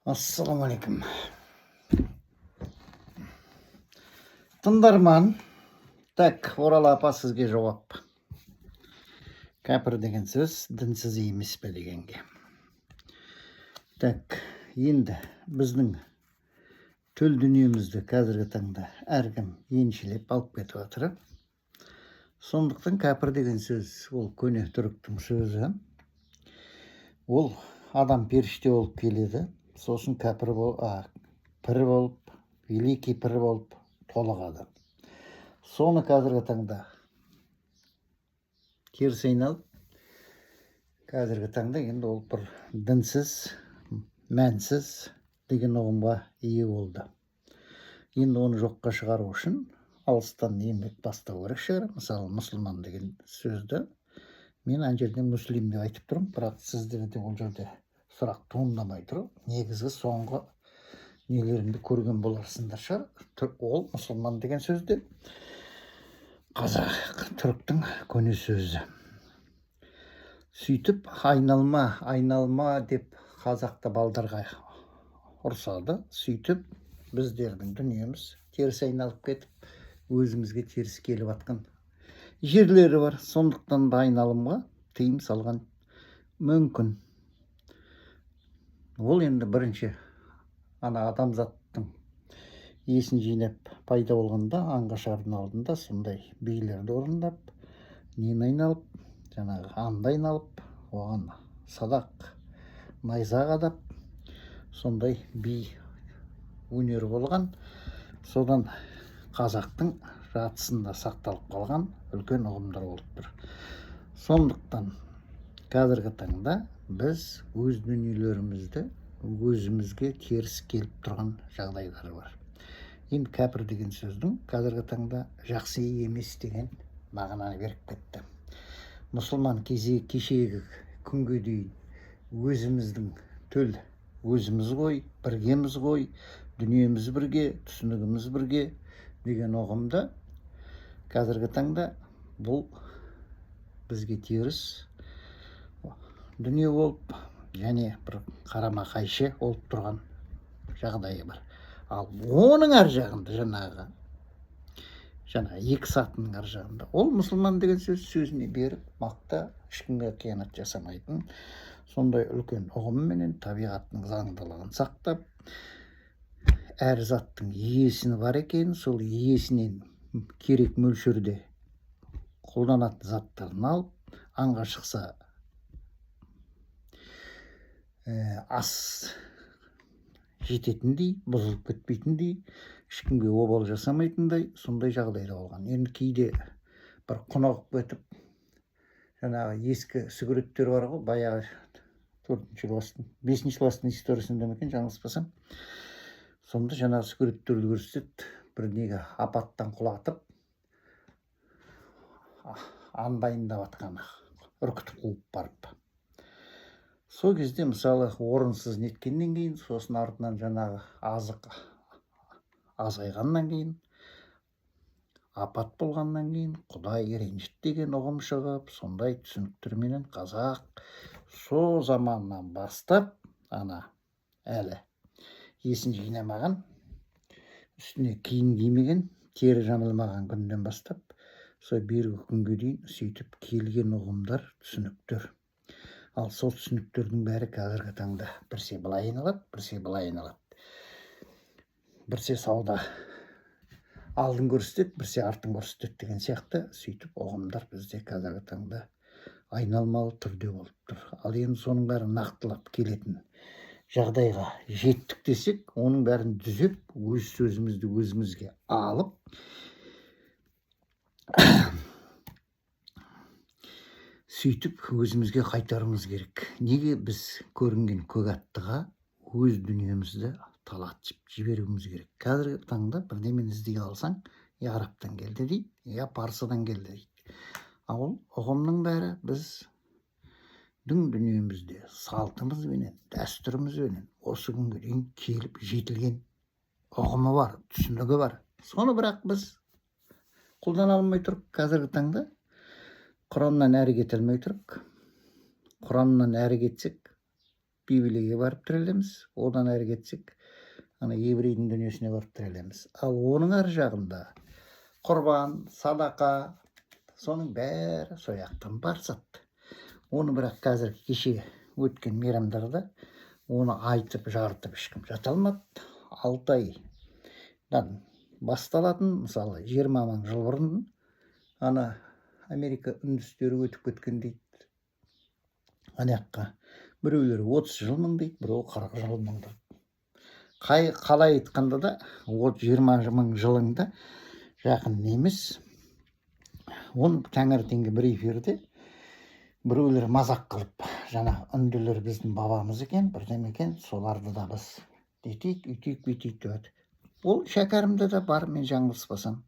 Ассалаумағалейкум. Тыңдарман, так, Орал апа сізге жауап. Кәпір деген сөз дінсіз емес пе дегенге. Так, енді біздің төл дүниемізді қазіргі таңда әркім еншілеп алып кетіп жатыр. Сондықтан кәпір деген сөз ол көне түріктің сөзі. Ол адам періште болып келеді, сосын пір болып, великий пір болып толығады. Соны қазіргі таңда теріс айналып, қазіргі таңда енді ол бір дінсіз, мәнсіз деген ұғымға ие болды. Енді оны жоққа шығару үшін алыстан еңбек бастау керек шығар. Мысалы, мұсылман деген сөзді мен ана жерде муслим деп айтып тұрмын, бірақ сіздерде ол жерде сұрақ туындамай тұр. Негізгі соңғы нелерімді көрген боларсыңдар шығар. Ол мұсылман деген сөзде қазақ түріктің көне сөзі. Сөйтіп айналма деп қазақта балдарға ұрсады. Сөйтіп біздердің дүниеміз теріс айналып кетіп, өзімізге теріс келіп атқан жерлері бар. Сондықтан да айналымға тыйым салған мүмкін. Ол енді бірінші адамзаттың есін жинап пайда болғанда аңғашардың алдында сондай билерді орындап, нені айналып, жаңағы аңды айналып, оған садақ найза қадап, сондай би өнері болған. Содан қазақтың жатысында сақталып қалған үлкен ұғымдар болып тұр. Сондықтан қазіргі таңда біз өз дүниелерімізді өзімізге теріс келіп тұрған жағдайлары бар. Енді кәпір деген сөздің қазіргі таңда жақсы емес деген мағынаны беріп кетті. Мұсылман кешегі күнге дейін өзіміздің төл өзіміз ғой, біргеміз ғой, дүниеміз бірге, түсінігіміз бірге деген ұғымда қазіргі таңда бұл бізге теріс дүние болып, және бір қарама қайшы болып тұрған жағдайы бар. Ал оның ар жағында жаңағы екі сатының ар жағында ол мұсылман деген сөзіне беріп мақта, ешкімге қиянат жасамайтын, сондай үлкен ұғымменен табиғаттың заңдылығын сақтап, әр заттың иесіні бар екенін, сол иесінен керек мөлшерде қолданатын заттарын алып, аңға шықса ас жететіндей, бұзылып кетпейтіндей, ешкімге обал жасамайтындай, сондай жағдайда болған. Енді кейде бір құнығып кетіп, жаңағы ескі сүгіреттер бар ғой, баяғы 5-ші класстың историясында ма екен, жаңылыспасам, сонда жаңағы сүгіреттерді көрсетеді, бір неге апаттан құлатып, андайындап атқаны, үркітіп қуып барып. Сол кезде мысалы орынсыз неткеннен кейін, сосын артынан жаңағы азық азайғаннан кейін, апат болғаннан кейін, Құдай ренжіді деген ұғым шығып, сондай түсініктерменен қазақ сол заманнан бастап, әлі есін жинамаған, үстіне киім кимеген, тері жамылмаған күннен бастап, сол бергі күнге дейін сөйтіп келген ұғымдар, түсініктер. Ал сол түсініктердің бәрі қазіргі таңда бірсе былай айналады, бірсе былай айналады. Бірсе сауда алдын көрсетеді, бірсе артын көрсетеді деген сияқты сөйтіп ұғымдар бізде қазіргі таңда айналмалы түрде болып тұр. Ал енді соның бәрін нақтылап келетін жағдайға жеттік десек, оның бәрін түзеп, өз сөзімізді өзімізге алып, сөйтіп өзімізге қайтаруымыз керек. Неге біз көрінген көк аттыға өз дүниемізді талатып жіберуіміз керек? Қазіргі таңда бірдемені іздей алсаң, я арабтан келді дейді, я парсыдан келді дейді. Ал ұғымның бәрі біздің дүниемізде салтымызбенен, дәстүрімізбенен осы күнге дейін келіп жетілген ұғымы бар, түсінігі бар. Соны бірақ біз қолдана алмай тұрып, қазіргі таңда Құраннан әрі кете алмай тұрып, Құраннан әрі кетсек, Библияға барып тірелеміз. Одан әрі кетсек, ана еврейдің дүниесіне барып тірелеміз. Ал оның ар жағында құрбан, садақа, соның бәрі сояқтан бар зат. Оны бірақ қазір кеше өткен мейрамдарда оны айтып, жарытып ешкім жата алмады. 6 айдан басталатын, мысалы 20 мың жыл бұрын ана Америка үндістері өтіп кеткен дейді. Анаяққа біреулер 30 жыл мың дейді, біреу 40 жыл мың дейді. Қалай айтқанда да 20 мың жылыңда жақын емес. Оны таңертеңгі бір эфирде біреулер мазақ қылып, жаңа үнділер біздің бабамыз екен, бірдеме екен, соларды да біз детейік, үйтейік, бүйтейік деп. Ол шәкәрімде де бар, мен жаңылыспасам.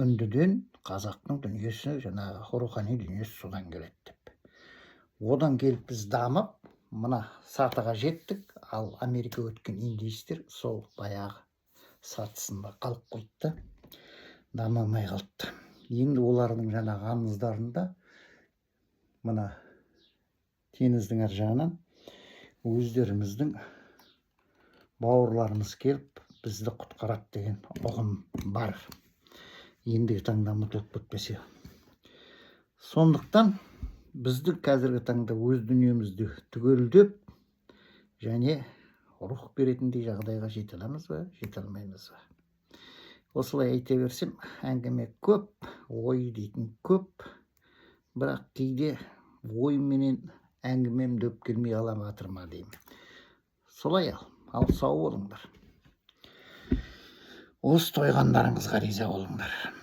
Үндіден қазақтың дүниесі, жаңағы рухани дүниесі содан келеді деп. Одан келіп біз дамып, мына сатыға жеттік, ал Америка өткен индейстер сол баяғы сатысында қалып қойды, дамамай қалды. Енді олардың жаңағы аңыздарында мына теңіздің ар жағынан өздеріміздің бауырларымыз келіп бізді құтқарады деген ұғым бар. Ендігі таңда ұмытылып кетпесе. Сондықтан бізді қазіргі таңда өз дүниемізді түгелдеп және рух беретіндей жағдайға жете аламыз ба, жете алмаймыз ба? Осылай айта берсем, әңгіме көп, ой дейтін көп, бірақ кейде ой менен әңгімем дөп келмей қалам атырма деймін. Солай ал сау болыңдар. Осы тойғандарыңызға риза болыңдар.